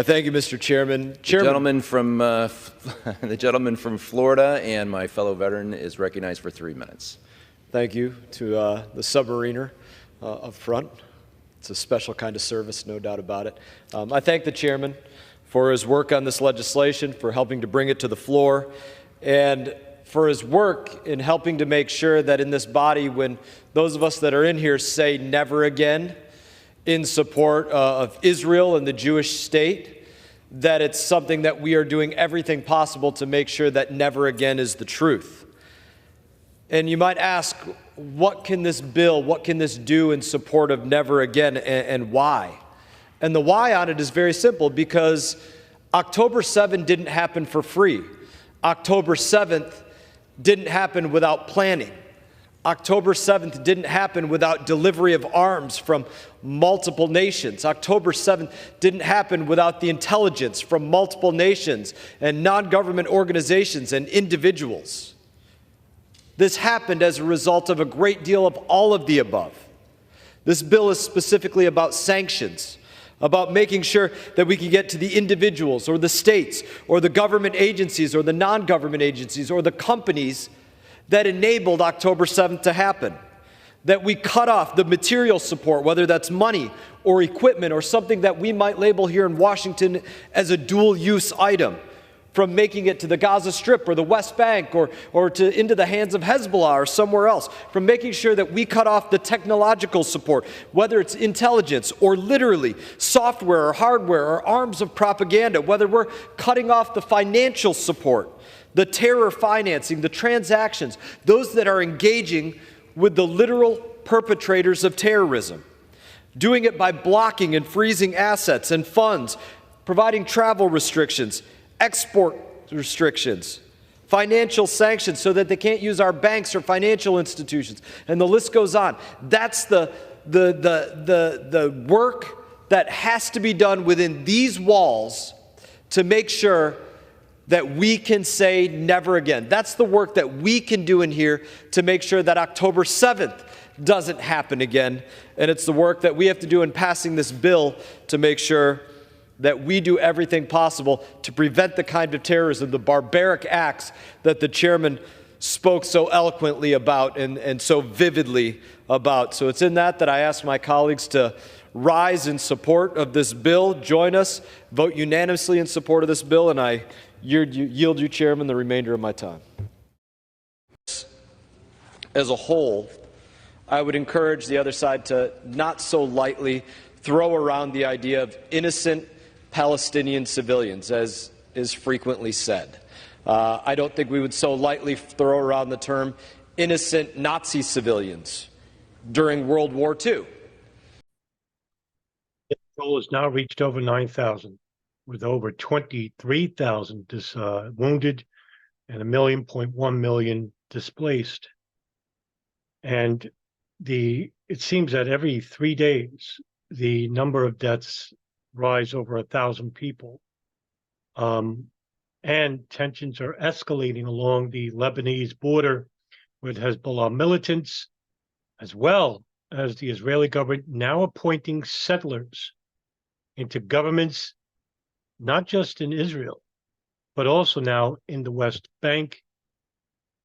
Thank you, Mr. Chairman. The gentleman from Florida and my fellow veteran is recognized for 3 minutes. Thank you to the submariner up front. It's a special kind of service, no doubt about it. I thank the chairman for his work on this legislation, for helping to bring it to the floor, and for his work in helping to make sure that in this body, when those of us that are in here say never again in support of Israel and the Jewish state, that it's something that we are doing everything possible to make sure that never again is the truth. And you might ask, what can this bill, what can this do in support of never again, and why? And the why on it is very simple, because October 7th didn't happen for free. October 7th didn't happen without planning. October 7th didn't happen without delivery of arms from multiple nations. October 7th didn't happen without the intelligence from multiple nations and non-government organizations and individuals. This happened as a result of a great deal of all of the above. This bill is specifically about sanctions, about making sure that we can get to the individuals or the states or the government agencies or the non-government agencies or the companies that enabled October 7th to happen. That we cut off the material support, whether that's money or equipment or something that we might label here in Washington as a dual-use item, from making it to the Gaza Strip or the West Bank or into the hands of Hezbollah or somewhere else, from making sure that we cut off the technological support, whether it's intelligence or literally software or hardware or arms of propaganda, whether we're cutting off the financial support, the terror financing, the transactions, those that are engaging with the literal perpetrators of terrorism, doing it by blocking and freezing assets and funds, providing travel restrictions, export restrictions, financial sanctions so that they can't use our banks or financial institutions, and the list goes on. That's the work that has to be done within these walls to make sure that we can say never again. That's the work that we can do in here to make sure that October 7th doesn't happen again. And it's the work that we have to do in passing this bill to make sure that we do everything possible to prevent the kind of terrorism, the barbaric acts that the chairman spoke so eloquently about and so vividly about. So it's in that I ask my colleagues to rise in support of this bill, join us, vote unanimously in support of this bill, and I yield you, Chairman, the remainder of my time. As a whole, I would encourage the other side to not so lightly throw around the idea of innocent Palestinian civilians, as is frequently said. I don't think we would so lightly throw around the term innocent Nazi civilians during World War II. The toll has now reached over 9,000, with over 23,000 wounded and 1.1 million displaced. And it seems that every 3 days, the number of deaths rise over 1,000 people. And tensions are escalating along the Lebanese border with Hezbollah militants, as well as the Israeli government now appointing settlers into governments, not just in Israel, but also now in the West Bank.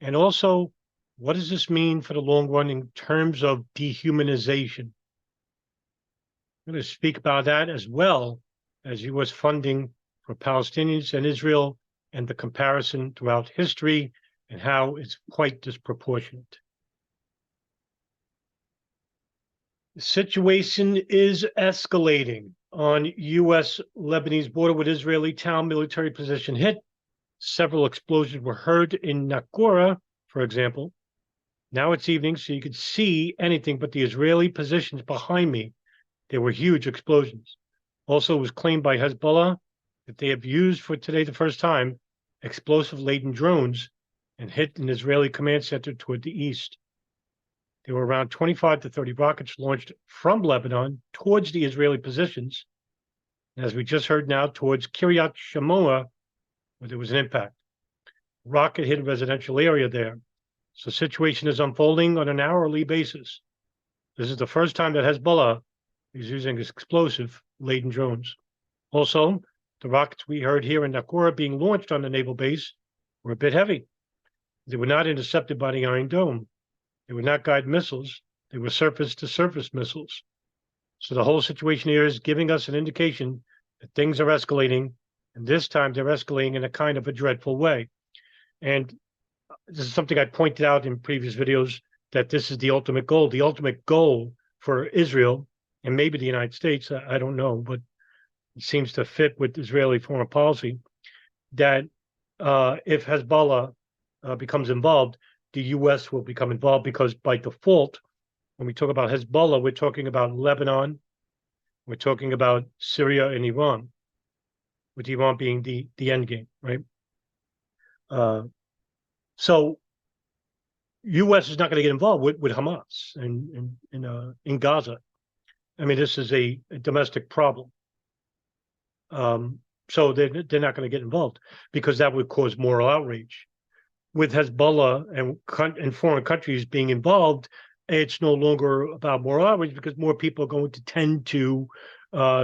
And also, what does this mean for the long run in terms of dehumanization? I'm going to speak about that, as well as U.S. funding for Palestinians and Israel and the comparison throughout history and how it's quite disproportionate. The situation is escalating on U.S.-Lebanese border with Israeli town military position hit. Several explosions were heard in Nakura, for example. Now it's evening, so you could see anything but the Israeli positions behind me. There were huge explosions. Also, it was claimed by Hezbollah that they have used for today the first time explosive-laden drones and hit an Israeli command center toward the east. There were around 25 to 30 rockets launched from Lebanon towards the Israeli positions, and as we just heard now, towards Kiryat Shimoa, where there was an impact. Rocket hit a residential area there. So the situation is unfolding on an hourly basis. This is the first time that Hezbollah is using explosive-laden drones. Also, The rockets we heard here in Nakora being launched on the naval base were a bit heavy. They were not intercepted by the Iron Dome. They were not guided missiles. They were surface-to-surface missiles. So the whole situation here is giving us an indication that things are escalating, and this time they're escalating in a kind of a dreadful way. And this is something I pointed out in previous videos, that this is the ultimate goal. The ultimate goal for Israel, and maybe the United States, I don't know, but it seems to fit with Israeli foreign policy, that if Hezbollah becomes involved, the U.S. will become involved, because by default, when we talk about Hezbollah, we're talking about Lebanon, we're talking about Syria and Iran, with Iran being the end game, right? So U.S. is not going to get involved with Hamas in Gaza. I mean, this is a domestic problem. So they're not going to get involved, because that would cause moral outrage. With Hezbollah and foreign countries being involved, it's no longer about moral outrage, because more people are going to tend to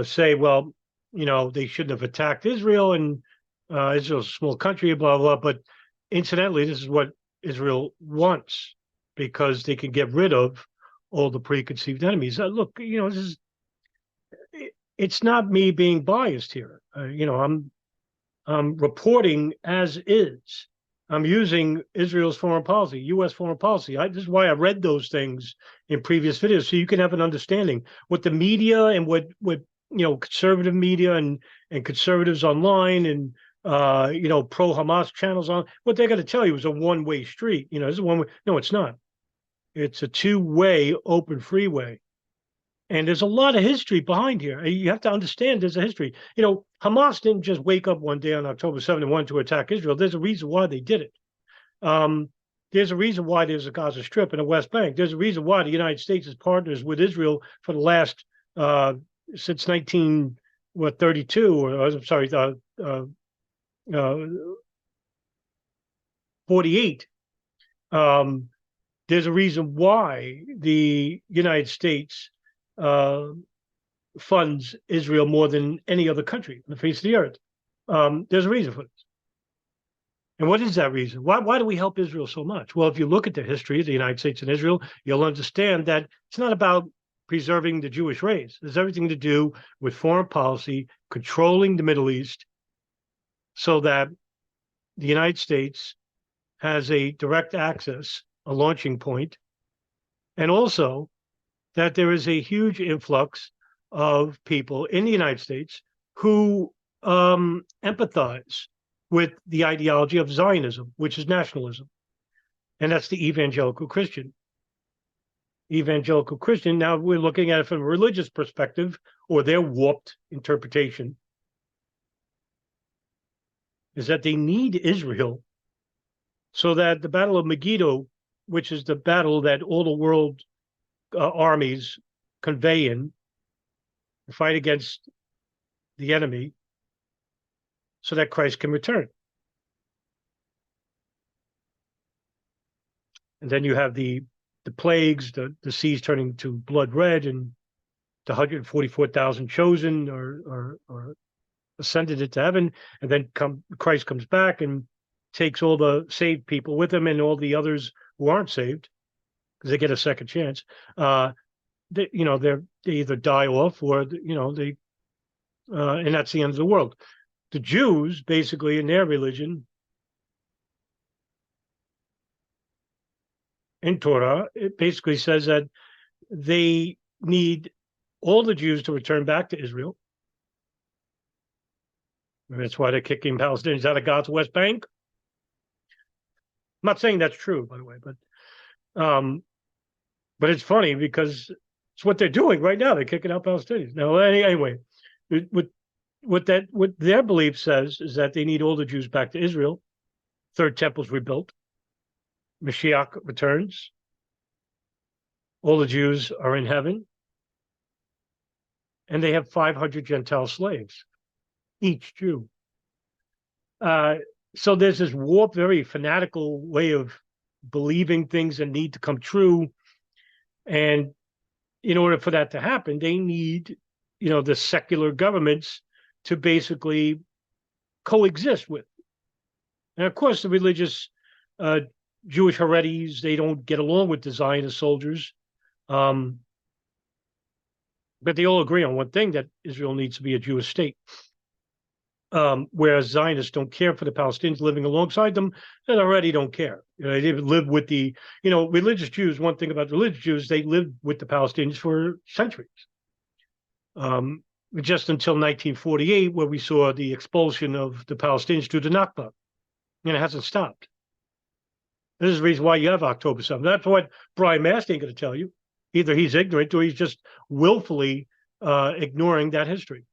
say, well, they shouldn't have attacked Israel, and Israel's a small country, blah, blah, blah. But incidentally, this is what Israel wants, because they can get rid of all the preconceived enemies. Look, it's not me being biased here. I'm reporting as is. I'm using Israel's foreign policy, U.S. foreign policy. This is why I read those things in previous videos, so you can have an understanding. What the media and what conservative media and conservatives online and pro-Hamas channels on, what they're going to tell you is a one-way street. It's a one-way. No, it's not. It's a two-way open freeway. And there's a lot of history behind here. You have to understand there's a history. Hamas didn't just wake up one day on October 7th and want to attack Israel. There's a reason why they did it. There's a reason why there's a Gaza Strip and a West Bank. There's a reason why the United States is partners with Israel for the last, since 1932, or I'm sorry, 48. There's a reason why the United States funds Israel more than any other country on the face of the earth. There's a reason for this. And what is that reason? Why do we help Israel so much? Well, if you look at the history of the United States and Israel, you'll understand that it's not about preserving the Jewish race. There's everything to do with foreign policy, controlling the Middle East, so that the United States has a direct access, a launching point, and also that there is a huge influx of people in the United States who empathize with the ideology of Zionism, which is nationalism. And that's the evangelical Christian. Evangelical Christian, now we're looking at it from a religious perspective, or their warped interpretation, is that they need Israel so that the Battle of Megiddo, which is the battle that all the world armies convey in, fight against the enemy, so that Christ can return. And then you have the plagues, the seas turning to blood red, and the 144,000 chosen or ascended into heaven, and then Christ comes back and takes all the saved people with him, and all the others who aren't saved, because they get a second chance. They either die off, or and that's the end of the world. The Jews, basically, in their religion, in Torah, it basically says that they need all the Jews to return back to Israel. And that's why they're kicking Palestinians out of Gaza West Bank. I'm not saying that's true, by the way, but it's funny, because it's what they're doing right now. They're kicking out Palestinians. Now, anyway, what their belief says is that they need all the Jews back to Israel. Third temple's rebuilt. Mashiach returns. All the Jews are in heaven. And they have 500 Gentile slaves, each Jew. So there's this warped, very fanatical way of believing things that need to come true. And in order for that to happen, they need, the secular governments to basically coexist with. And of course, the religious Jewish Haredis, they don't get along with the Zionist soldiers. But they all agree on one thing, that Israel needs to be a Jewish state. Whereas Zionists don't care for the Palestinians living alongside them, and already don't care. They live with the, religious Jews. One thing about religious Jews, they lived with the Palestinians for centuries. Just until 1948, where we saw the expulsion of the Palestinians through the Nakba, and it hasn't stopped. This is the reason why you have October 7th. That's what Brian Mast ain't going to tell you. Either he's ignorant or he's just willfully ignoring that history.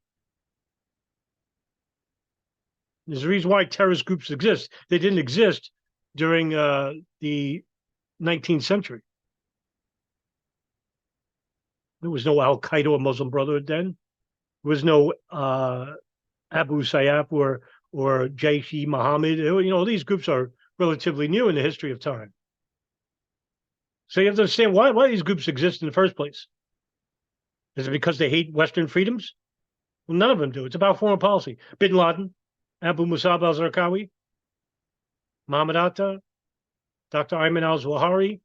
There's a reason why terrorist groups exist. They didn't exist during the 19th century. There was no Al Qaeda or Muslim Brotherhood then. There was no Abu Sayyaf or Jaish-e-Mohammed. These groups are relatively new in the history of time. So you have to understand why these groups exist in the first place. Is it because they hate Western freedoms? Well, none of them do. It's about foreign policy. Bin Laden, Abu Musab al-Zarqawi, Mohammed Atta, Dr. Ayman al-Zawahiri,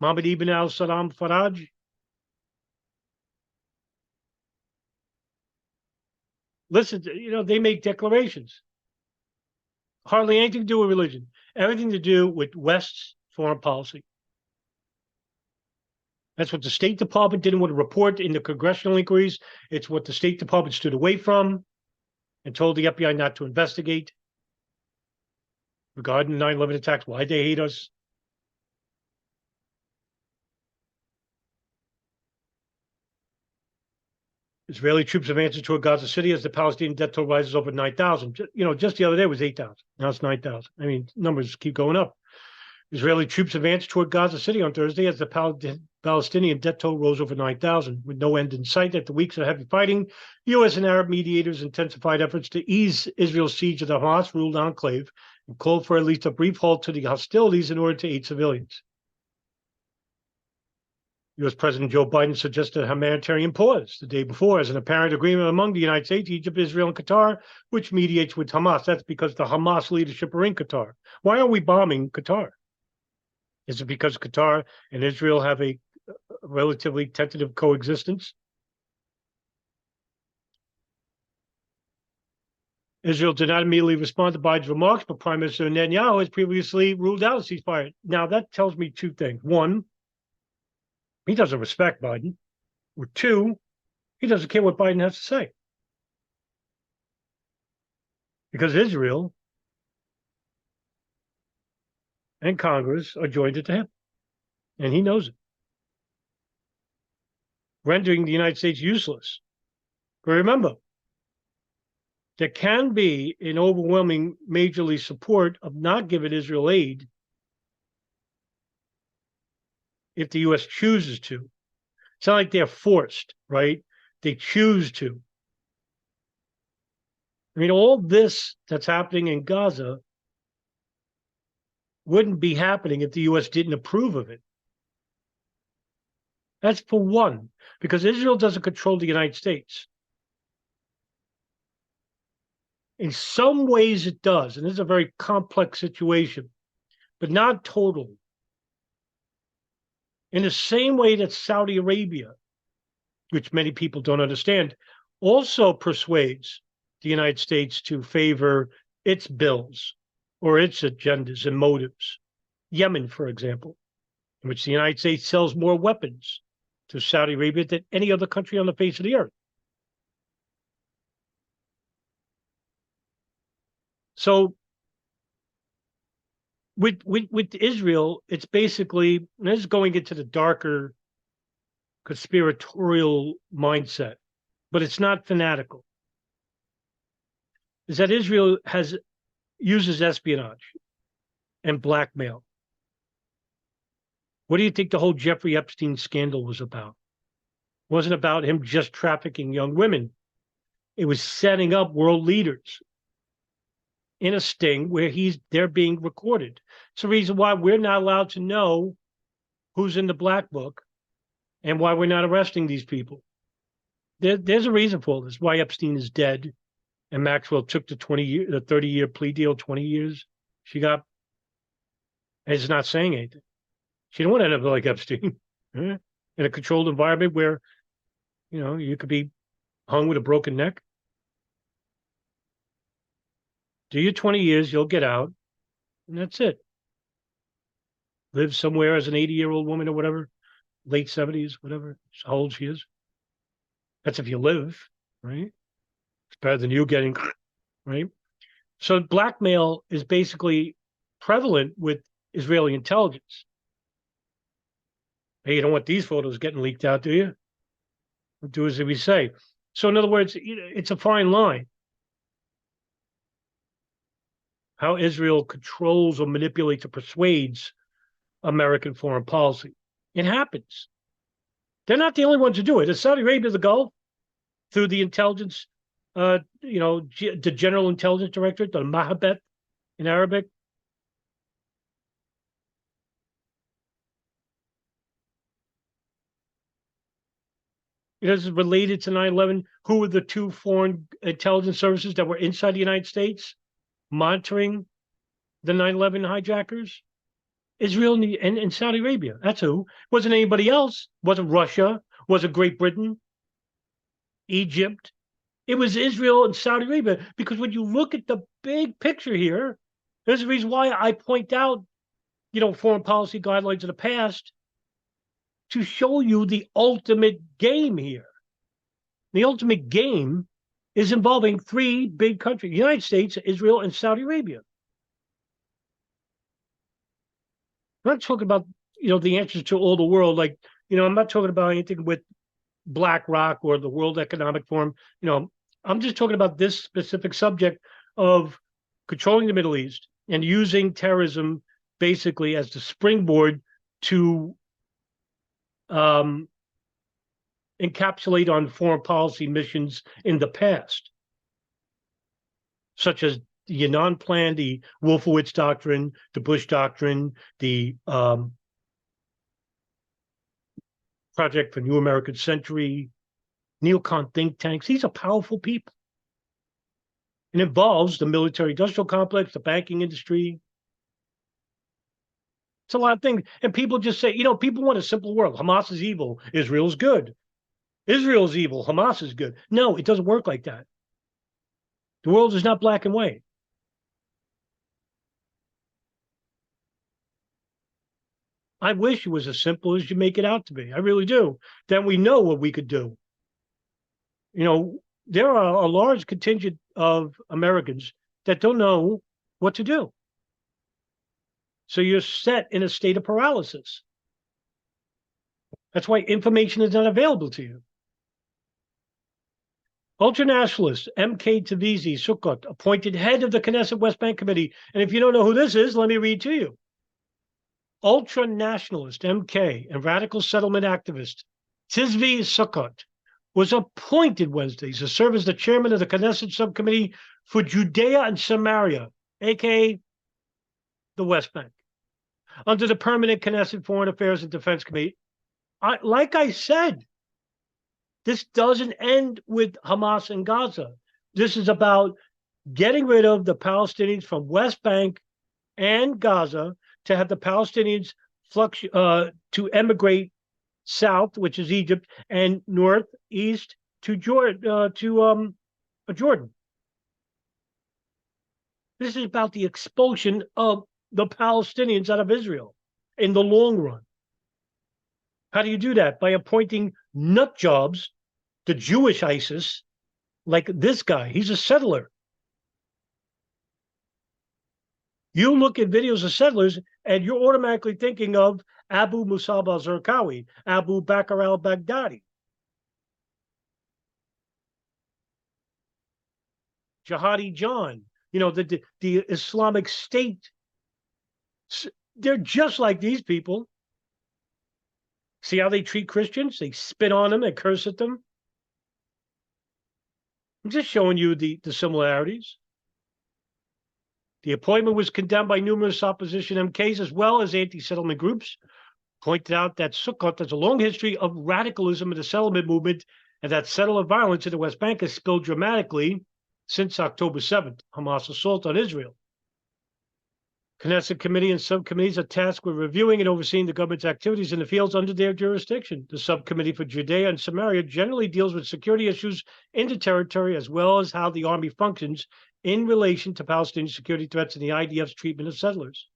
Mohammed ibn al-Salam Faraj. Listen, they make declarations. Hardly anything to do with religion. Everything to do with West's foreign policy. That's what the State Department didn't want to report in the congressional inquiries. It's what the State Department stood away from and told the FBI not to investigate regarding the 9/11 attacks. Why they hate us. Israeli troops have answered toward Gaza City as the Palestinian death toll rises over 9,000. Just the other day it was 8,000. Now it's 9,000. I mean, numbers keep going up. Israeli troops advanced toward Gaza City on Thursday as the Palestinian death toll rose over 9,000. With no end in sight after weeks of heavy fighting, U.S. and Arab mediators intensified efforts to ease Israel's siege of the Hamas-ruled enclave and called for at least a brief halt to the hostilities in order to aid civilians. U.S. President Joe Biden suggested a humanitarian pause the day before as an apparent agreement among the United States, Egypt, Israel, and Qatar, which mediates with Hamas. That's because the Hamas leadership are in Qatar. Why are we bombing Qatar? Is it because Qatar and Israel have a relatively tentative coexistence? Israel did not immediately respond to Biden's remarks, but Prime Minister Netanyahu has previously ruled out a ceasefire. Now, that tells me two things. One, he doesn't respect Biden. Or two, he doesn't care what Biden has to say. Because Israel and Congress are joined to him. And he knows it. Rendering the United States useless. But remember, there can be an overwhelming majorly support of not giving Israel aid if the U.S. chooses to. It's not like they're forced, right? They choose to. I mean, all this that's happening in Gaza wouldn't be happening if the U.S. didn't approve of it. That's for one, because Israel doesn't control the United States. In some ways it does, and this is a very complex situation, but not totally. In the same way that Saudi Arabia, which many people don't understand, also persuades the United States to favor its bills or its agendas and motives. Yemen, for example, in which the United States sells more weapons to Saudi Arabia than any other country on the face of the earth. So with Israel, it's basically, and this is going into the darker conspiratorial mindset, but it's not fanatical, is that Israel uses espionage and blackmail. What do you think the whole Jeffrey Epstein scandal was about? It wasn't about him just trafficking young women. It was setting up world leaders in a sting where they're being recorded. It's the reason why we're not allowed to know who's in the black book and why we're not arresting these people. There's a reason for this, why Epstein is dead and Maxwell took the 30-year plea deal, 20 years. She got, and it's not saying anything. She don't want to end up like Epstein in a controlled environment where, you could be hung with a broken neck. Do your 20 years, you'll get out, and that's it. Live somewhere as an 80-year-old woman or whatever, late 70s, whatever, how old she is. That's if you live, right? It's better than you getting, right? So blackmail is basically prevalent with Israeli intelligence. Hey, you don't want these photos getting leaked out, do you? Do as we say. So in other words, it's a fine line. How Israel controls or manipulates or persuades American foreign policy. It happens. They're not the only ones who do it. The Saudi Arabia, the Gulf, through the intelligence, the General Intelligence Directorate, the Mahabet in Arabic. This is related to 9/11. Who were the two foreign intelligence services that were inside the United States monitoring the 9/11 hijackers? Israel and Saudi Arabia. That's who. Wasn't anybody else. Wasn't Russia. Wasn't Great Britain. Egypt. It was Israel and Saudi Arabia. Because when you look at the big picture here, there's a reason why I point out, foreign policy guidelines of the past to show you the ultimate game here. The ultimate game is involving three big countries: the United States, Israel, and Saudi Arabia. I'm not talking about, the answers to all the world. Like, I'm not talking about anything with BlackRock or the World Economic Forum. I'm just talking about this specific subject of controlling the Middle East and using terrorism basically as the springboard to encapsulate on foreign policy missions in the past, such as the Annan Plan, the Wolfowitz Doctrine, the Bush Doctrine, the Project for New American Century, neocon think tanks. These are powerful people. It involves the military-industrial complex, the banking industry. It's a lot of things. And people just say, people want a simple world. Hamas is evil. Israel's good. Israel's evil. Hamas is good. No, it doesn't work like that. The world is not black and white. I wish it was as simple as you make it out to be. I really do. Then we know what we could do. There are a large contingent of Americans that don't know what to do. So you're set in a state of paralysis. That's why information is not available to you. Ultranationalist MK Tzvi Succot, appointed head of the Knesset West Bank Committee. And if you don't know who this is, let me read to you. Ultranationalist MK and radical settlement activist Tzvi Succot was appointed Wednesday to serve as the chairman of the Knesset subcommittee for Judea and Samaria, aka the West Bank, under the permanent Knesset Foreign Affairs and Defense Committee. Like I said, this doesn't end with Hamas and Gaza. This is about getting rid of the Palestinians from West Bank and Gaza to have the Palestinians to emigrate south, which is Egypt, and northeast to Jordan. This is about the expulsion of the Palestinians out of Israel in the long run. How do you do that? By appointing nut jobs, the Jewish ISIS, like this guy. He's a settler. You look at videos of settlers, and you're automatically thinking of Abu Musab al-Zarqawi, Abu Bakr al-Baghdadi, Jihadi John, the Islamic State. They're just like these people. See how they treat Christians? They spit on them and curse at them. I'm just showing you the similarities. The appointment was condemned by numerous opposition MKs as well as anti-settlement groups. Pointed out that Succot has a long history of radicalism in the settlement movement and that settler violence in the West Bank has spilled dramatically since October 7th, Hamas assault on Israel. Knesset committee and subcommittees are tasked with reviewing and overseeing the government's activities in the fields under their jurisdiction. The subcommittee for Judea and Samaria generally deals with security issues in the territory, as well as how the army functions in relation to Palestinian security threats and the IDF's treatment of settlers.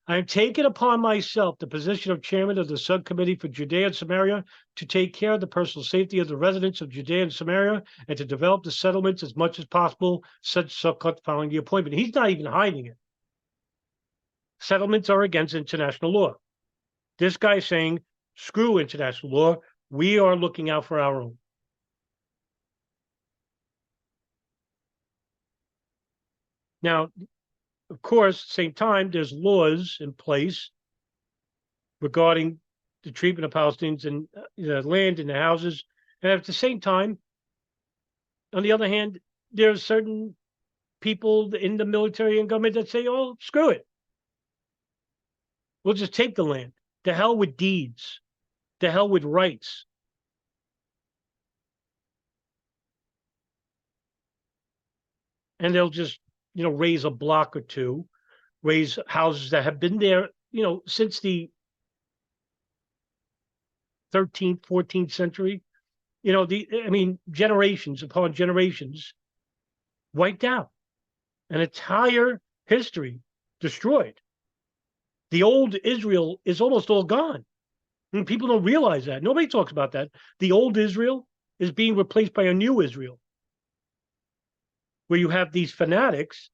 I am taking upon myself the position of chairman of the subcommittee for Judea and Samaria to take care of the personal safety of the residents of Judea and Samaria and to develop the settlements as much as possible, said Succot following the appointment. He's not even hiding it. Settlements are against international law. This guy's saying, screw international law. We are looking out for our own. Now, of course, at the same time, there's laws in place regarding the treatment of Palestinians and the land and the houses. And at the same time, on the other hand, there are certain people in the military and government that say, oh, screw it. We'll just take the land. To hell with deeds. To hell with rights. And they'll just, raise a block or two, raise houses that have been there, since the 13th, 14th century. Generations upon generations wiped out. An entire history destroyed. The old Israel is almost all gone. And people don't realize that. Nobody talks about that. The old Israel is being replaced by a new Israel, where you have these fanatics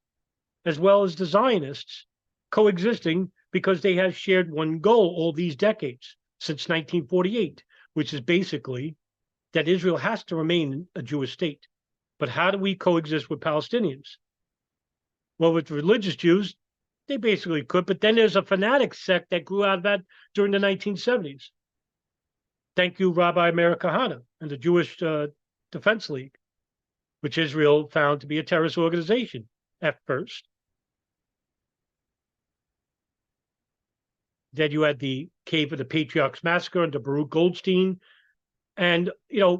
as well as the Zionists coexisting because they have shared one goal all these decades since 1948, which is basically that Israel has to remain a Jewish state. But how do we coexist with Palestinians? Well, with religious Jews, they basically could, but then there's a fanatic sect that grew out of that during the 1970s. Thank you, Rabbi Meir Kahane and the Jewish Defense League, which Israel found to be a terrorist organization at first. Then you had the Cave of the Patriarchs massacre under Baruch Goldstein, and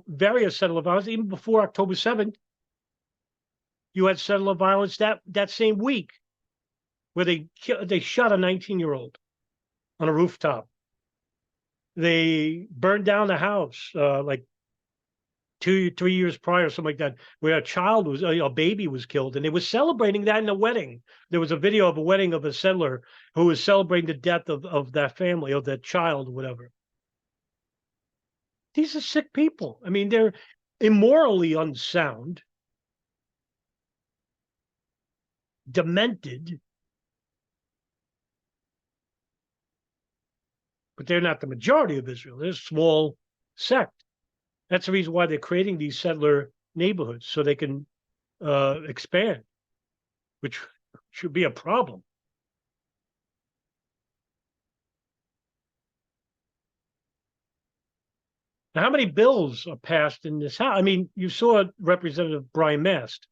various settler violence. Even before October 7th, you had settler violence that same week, where they shot a 19-year-old on a rooftop. They burned down the house like 3 years prior, something like that, where a baby was killed, and they were celebrating that in a wedding. There was a video of a wedding of a settler who was celebrating the death of that family, of that child, or whatever. These are sick people. They're immorally unsound, demented, but they're not the majority of Israel. They're a small sect. That's the reason why they're creating these settler neighborhoods, so they can expand, which should be a problem. Now, how many bills are passed in this house? You saw Representative Brian Mast.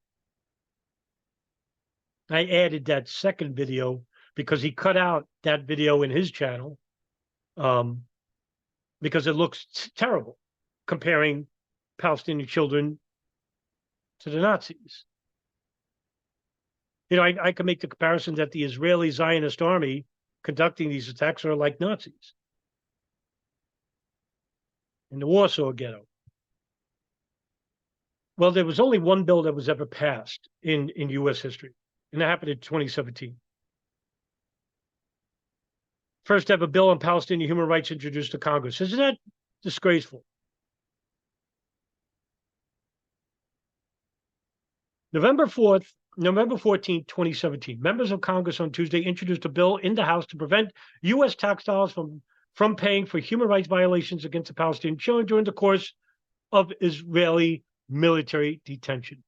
I added that second video because he cut out that video in his channel. Because it looks terrible, comparing Palestinian children to the Nazis. I can make the comparison that the Israeli Zionist army conducting these attacks are like Nazis in the Warsaw Ghetto. Well, there was only one bill that was ever passed in U.S. history, and that happened in 2017. First ever bill on Palestinian human rights introduced to Congress. Isn't that disgraceful? November 14, 2017, members of Congress on Tuesday introduced a bill in the House to prevent U.S. tax dollars from paying for human rights violations against the Palestinian children during the course of Israeli military detention.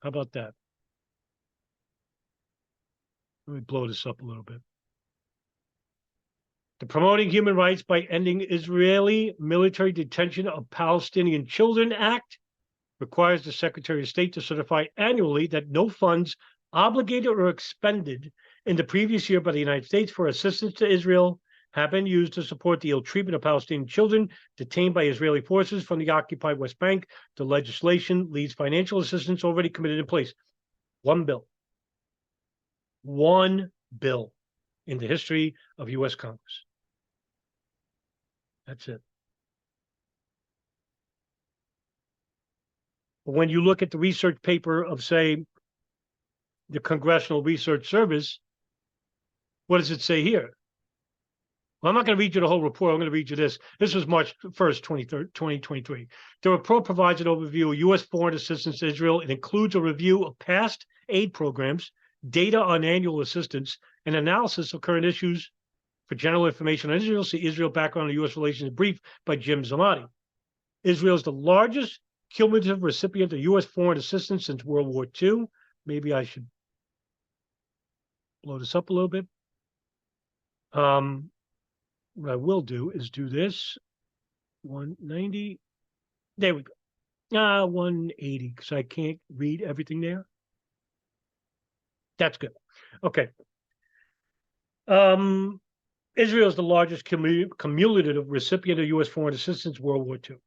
How about that? Let me blow this up a little bit. The Promoting Human Rights by Ending Israeli Military Detention of Palestinian Children Act requires the Secretary of State to certify annually that no funds obligated or expended in the previous year by the United States for assistance to Israel have been used to support the ill treatment of Palestinian children detained by Israeli forces from the occupied West Bank. The legislation leaves financial assistance already committed in place. One bill in the history of U.S. Congress. That's it. When you look at the research paper of, say, the Congressional Research Service, what does it say here? Well, I'm not going to read you the whole report. I'm going to read you this. This was March 1st, 2023. The report provides an overview of U.S. foreign assistance to Israel. It includes a review of past aid programs, data on annual assistance, and analysis of current issues. For general information on Israel, see Israel Background on U.S. Relations Brief by Jim Zamati. Israel is the largest cumulative recipient of U.S. foreign assistance since World War II. Maybe I should blow this up a little bit. What I will do is do this. 190. There we go. 180, because I can't read everything there. That's good. Okay. Israel is the largest cumulative recipient of U.S. foreign assistance World War II.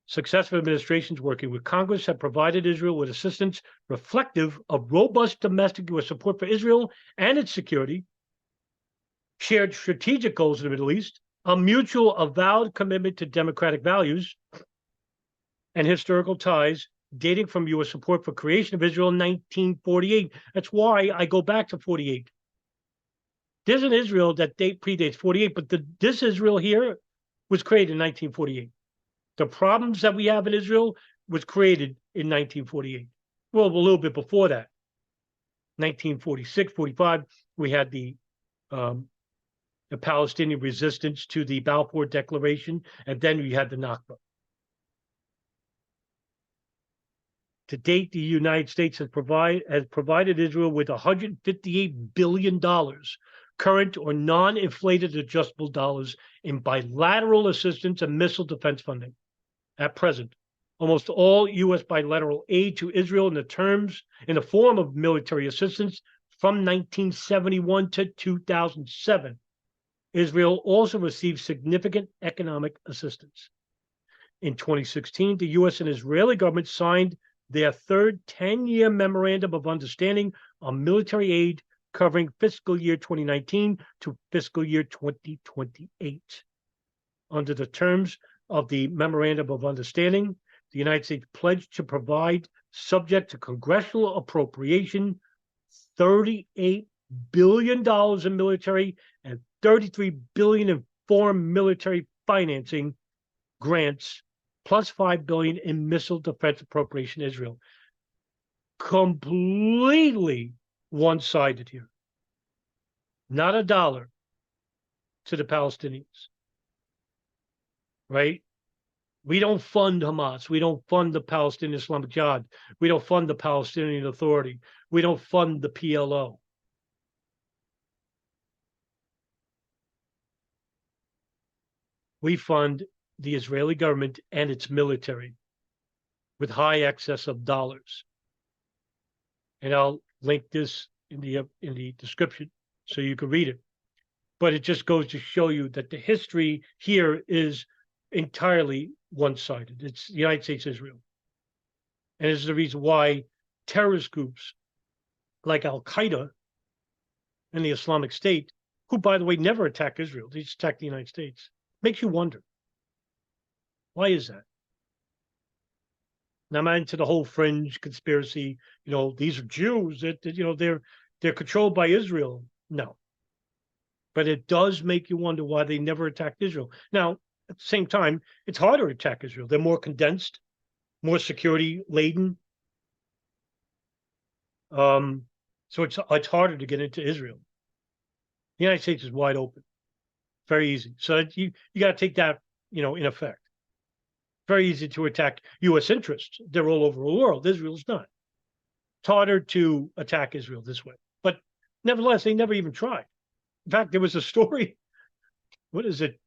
Successive administrations working with Congress have provided Israel with assistance reflective of robust domestic U.S. support for Israel and its security, shared strategic goals in the Middle East, a mutual avowed commitment to democratic values, and historical ties dating from U.S. support for creation of Israel in 1948. That's why I go back to 48. There's an Israel that predates 48, but this Israel here was created in 1948. The problems that we have in Israel was created in 1948. Well, a little bit before that. 1946, 45, we had the Palestinian resistance to the Balfour Declaration, and then we had the Nakba. To date, the United States has provided Israel with $158 billion, current or non-inflated adjustable dollars, in bilateral assistance and missile defense funding. At present, almost all U.S. bilateral aid to Israel in the form of military assistance from 1971 to 2007. Israel also received significant economic assistance. In 2016, the U.S. and Israeli government signed their third 10-year memorandum of understanding on military aid covering fiscal year 2019 to fiscal year 2028. Under the terms of the memorandum of understanding, the United States pledged to provide, subject to congressional appropriation, $38 billion in military and $33 billion in foreign military financing grants, plus $5 billion in missile defense appropriation to Israel. Completely one-sided here. Not a dollar to the Palestinians. Right? We don't fund Hamas. We don't fund the Palestinian Islamic Jihad. We don't fund the Palestinian Authority. We don't fund the PLO. We fund the Israeli government and its military with high excess of dollars. And I'll link this in the description so you can read it. But it just goes to show you that the history here is entirely one-sided. It's the United States, Israel. And this is the reason why terrorist groups like Al-Qaeda and the Islamic State, who, by the way, never attack Israel, they just attack the United States, makes you wonder. Why is that? Now, I'm into the whole fringe conspiracy. These are Jews that they're controlled by Israel. No. But it does make you wonder why they never attacked Israel. Now, at the same time, it's harder to attack Israel. They're more condensed, more security laden. So it's harder to get into Israel. The United States is wide open. Very easy. So you got to take that, in effect. Very easy to attack U.S. interests. They're all over the world. Israel's not. It's harder to attack Israel this way. But nevertheless, they never even tried. In fact, there was a story. What is it?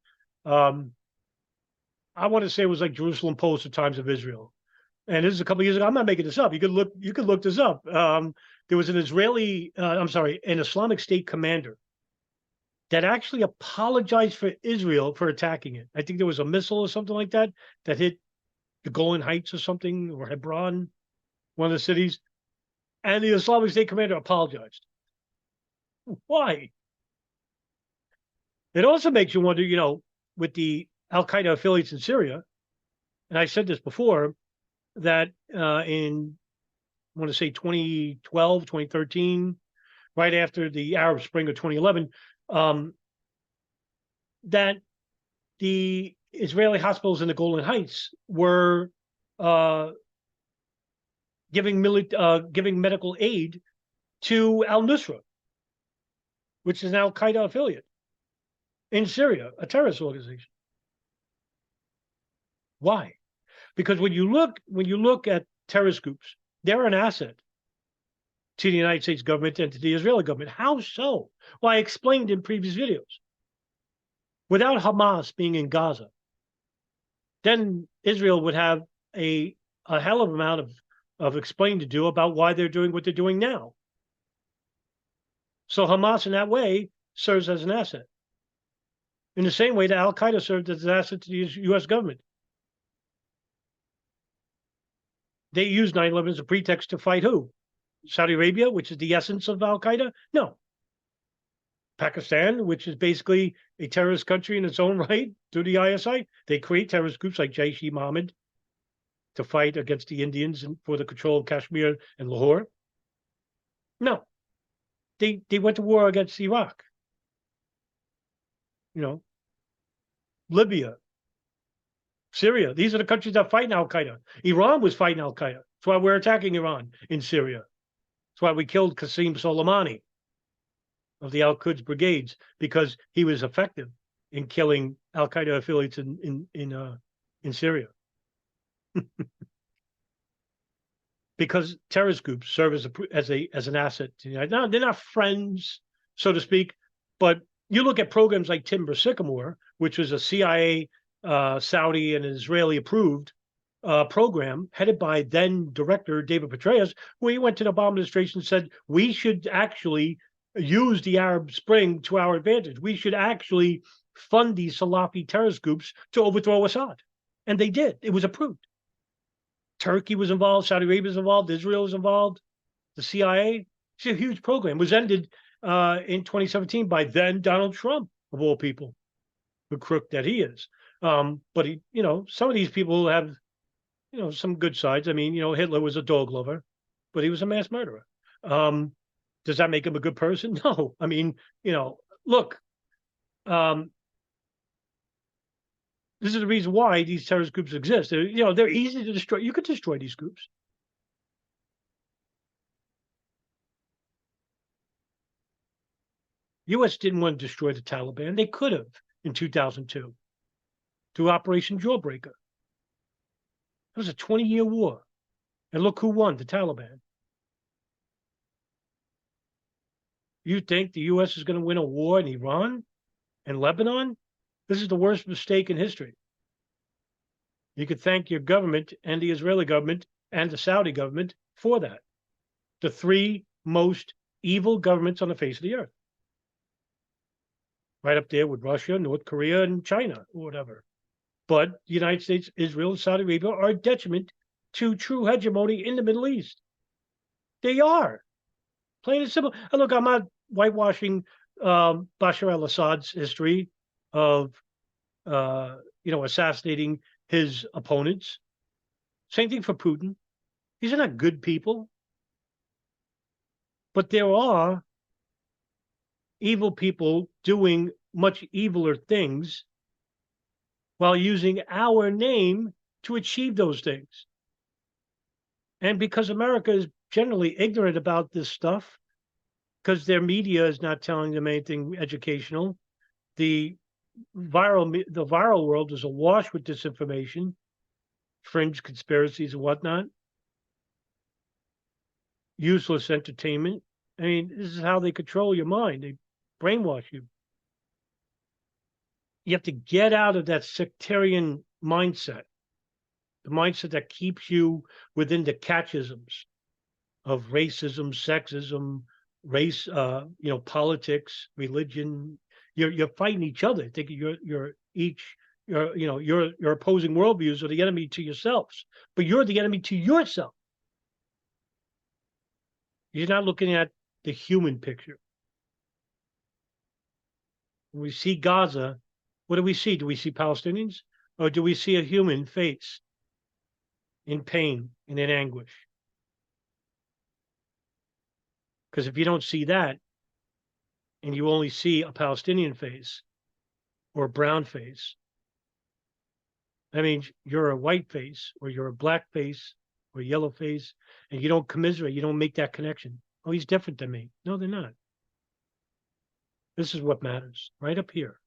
I want to say it was like Jerusalem Post, the Times of Israel. And this is a couple of years ago. I'm not making this up. You could look this up. There was an Islamic State commander that actually apologized for Israel for attacking it. I think there was a missile or something like that that hit the Golan Heights or something, or Hebron, one of the cities, and the Islamic State commander apologized. Why? It also makes you wonder, with the Al-Qaeda affiliates in Syria, and I said this before, that in, I want to say 2012, 2013, right after the Arab Spring of 2011, that the Israeli hospitals in the Golan Heights were giving medical aid to al-Nusra, which is an Al-Qaeda affiliate in Syria, a terrorist organization. Why? Because when you look at terrorist groups, they're an asset to the United States government and to the Israeli government. How so? Well, I explained in previous videos. Without Hamas being in Gaza, then Israel would have a hell of an amount of explaining to do about why they're doing what they're doing now. So Hamas, in that way, serves as an asset. In the same way that Al-Qaeda served as an asset to the U.S. government. They used 9/11 as a pretext to fight who? Saudi Arabia, which is the essence of Al-Qaeda? No. Pakistan, which is basically a terrorist country in its own right through the ISI. They create terrorist groups like Jaish-e-Mohammed to fight against the Indians and for the control of Kashmir and Lahore. No. They went to war against Iraq. Libya, Syria. These are the countries that fight Al-Qaeda. Iran was fighting Al-Qaeda. That's why we're attacking Iran in Syria. That's why we killed Qasem Soleimani of the Al-Quds brigades, because he was effective in killing Al-Qaeda affiliates in Syria. Because terrorist groups serve as an asset to the United States. Now, they're not friends, so to speak, but you look at programs like Timber Sycamore, which was a CIA, Saudi, and Israeli approved program headed by then director David Petraeus, where he went to the Obama administration and said, we should actually use the Arab Spring to our advantage. We should actually fund these Salafi terrorist groups to overthrow Assad. And they did. It was approved. Turkey was involved. Saudi Arabia was involved. Israel was involved. The CIA. It's a huge program. It was ended in 2017 by then Donald Trump, of all people, the crook that he is. But he, some of these people have, some good sides. I mean, Hitler was a dog lover, but he was a mass murderer. Does that make him a good person? No. I mean, look, this is the reason why these terrorist groups exist. They're easy to destroy. You could destroy these groups. U.S. didn't want to destroy the Taliban. They could have in 2002 through Operation Jawbreaker. It was a 20-year war. And look who won, the Taliban. You think the U.S. is going to win a war in Iran and Lebanon? This is the worst mistake in history. You could thank your government and the Israeli government and the Saudi government for that. The three most evil governments on the face of the earth. Right up there with Russia, North Korea, and China, or whatever. But the United States, Israel, and Saudi Arabia are a detriment to true hegemony in the Middle East. They are. Plain and simple. And look, I'm not whitewashing Bashar al-Assad's history of, assassinating his opponents. Same thing for Putin. These are not good people. But there are evil people doing much eviler things while using our name to achieve those things. And because America is generally ignorant about this stuff, because their media is not telling them anything educational, the viral world is awash with disinformation, fringe conspiracies and whatnot, useless entertainment. I mean, this is how they control your mind. They brainwash you. You have to get out of that sectarian mindset, the mindset that keeps you within the catchisms of racism, sexism, race, politics, religion, You're fighting each other, thinking your opposing worldviews are the enemy to yourselves, but you're the enemy to yourself. You're not looking at the human picture. When we see Gaza, what do we see? Do we see Palestinians, or do we see a human face in pain and in anguish? Because if you don't see that, and you only see a Palestinian face or a brown face, that means you're a white face, or you're a black face, or a yellow face, and you don't commiserate, you don't make that connection. Oh, he's different than me. No, they're not. This is what matters, right up here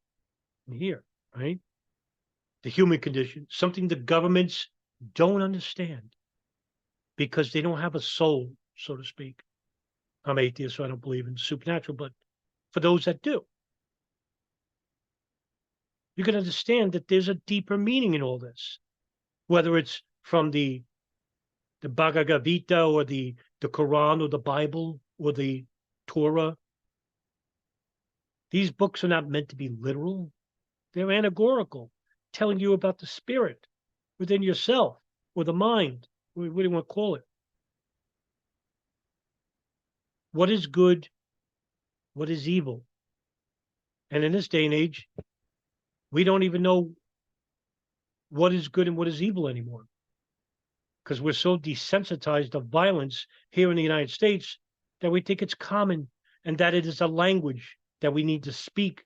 and here, right? The human condition, something the governments don't understand because they don't have a soul, so to speak. I'm atheist, so I don't believe in supernatural, but for those that do, you can understand that there's a deeper meaning in all this, whether it's from the Bhagavad Gita or the Quran or the Bible or the Torah. These books are not meant to be literal. They're allegorical, telling you about the spirit within yourself or the mind. What do you want to call it? What is good? What is evil? And in this day and age, we don't even know what is good and what is evil anymore, because we're so desensitized of violence here in the United States that we think it's common and that it is a language that we need to speak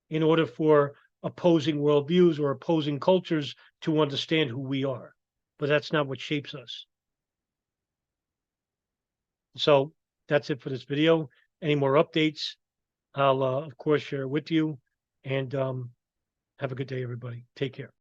in order for opposing worldviews or opposing cultures to understand who we are. But that's not what shapes us. So that's it for this video. Any more updates, I'll, of course, share with you. And have a good day, everybody. Take care.